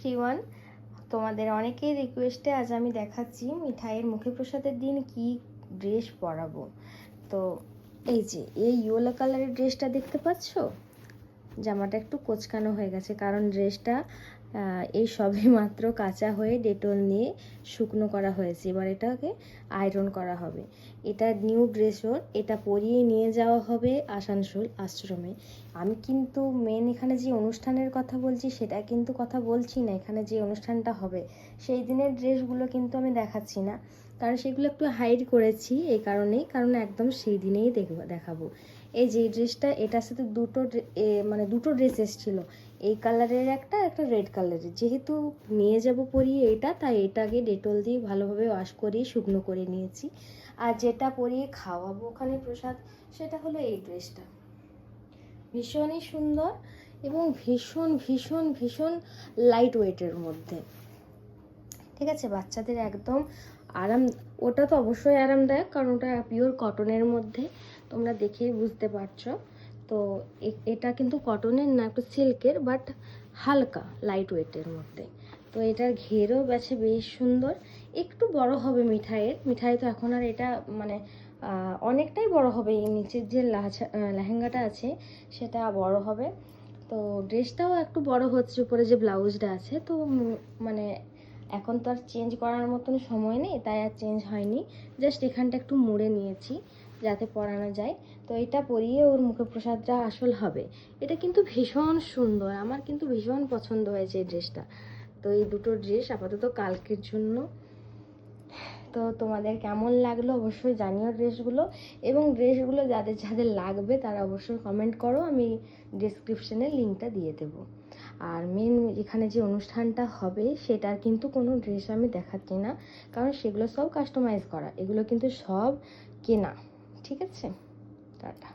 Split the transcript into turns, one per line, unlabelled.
Everyone, তোমাদের অনেকের রিকোয়েস্টে আজ আমি দেখাচ্ছি মিঠাইয়ের মুখে প্রসাদের দিন কি ড্রেস পরাবো। তো এই যে এই ইয়েলো কালারের ড্রেসটা দেখতে পাচ্ছ, জামাটা একটু কোঁচকানো হয়ে গেছে কারণ ড্রেসটা এই সবে মাত্র কাঁচা হয়ে ডেটল নিয়ে শুকনো করা হয়েছে। এবার এটাকে আয়রন করা হবে। এটা নিউ ড্রেস ওর, এটা পরিয়ে নিয়ে যাওয়া হবে আসানসোল আশ্রমে। আমি কিন্তু মেন এখানে যে অনুষ্ঠানের কথা বলছি সেটা কিন্তু কথা বলছি না। এখানে যে অনুষ্ঠানটা হবে সেই দিনের ড্রেসগুলো কিন্তু আমি দেখাচ্ছি না, কারণ সেগুলো একটু হাইড করেছি এই কারণেই, কারণ একদম সেই দিনেই দেখাবো। এই যে ড্রেসটা, এটার সাথে দুটো ড্রেস এসেছিল, এই কালারের একটা রেড কালারের। যেহেতু নিয়ে যাব পরিয়ে এটা, তাই এটাকে ডেটল দিয়ে ভালোভাবে ওয়াশ করিয়ে শুকনো করে নিয়েছি। আর যেটা পরিয়ে খাওয়াবো ওখানে প্রসাদ, সেটা হলো এই ড্রেসটা। ভীষণই সুন্দর এবং ভীষণ ভীষণ ভীষণ লাইট ওয়েটের মধ্যে, ঠিক আছে, বাচ্চাদের একদম আরাম। ওটা তো অবশ্যই আরামদায়ক, কারণ ওটা পিওর কটনের মধ্যে, তোমরা দেখেই বুঝতে পারছো। তো এটা কিন্তু কটনের না, একটু সিল্কের, বাট হালকা লাইট ওয়েটের মধ্যে। তো এটার ঘেরও বেছে বেশ সুন্দর। একটু বড় হবে মিঠাই তো এখন আর এটা অনেকটাই বড় হবে। এই নিচের যে লেহেঙ্গাটা আছে সেটা বড় হবে। তো ড্রেসটাও একটু বড় হচ্ছে, উপরে যে ব্লাউজটা আছে। তো এখন তো আর চেঞ্জ করার মতন সময় নেই, তাই আর চেঞ্জ হয়নি। জাস্ট এখানটা একটু মুড়ে নিয়েছি যাতে পরানো যায়। তো এটা পরিয়ে ওর মুখে প্রসাদটা আসল হবে। এটা কিন্তু ভীষণ সুন্দর, আমার কিন্তু ভীষণ পছন্দ হয়েছে এই ড্রেসটা। তো এই দুটো ড্রেস আপাতত কালকের জন্য। তো তোমাদের কেমন লাগলো অবশ্যই জানিও ড্রেসগুলো, এবং ড্রেসগুলো যাদের যাদের লাগবে তারা অবশ্যই কমেন্ট করো, আমি ডেসক্রিপশনে লিঙ্কটা দিয়ে দেবো। আর মেন এখানে যে অনুষ্ঠানটা হবে সেটার কিন্তু কোনো ড্রেস আমি দেখাচ্ছি না, কারণ সেগুলো সব কাস্টমাইজ করা, এগুলো কিন্তু সব কেনা। ঠিক আছে, টাটা।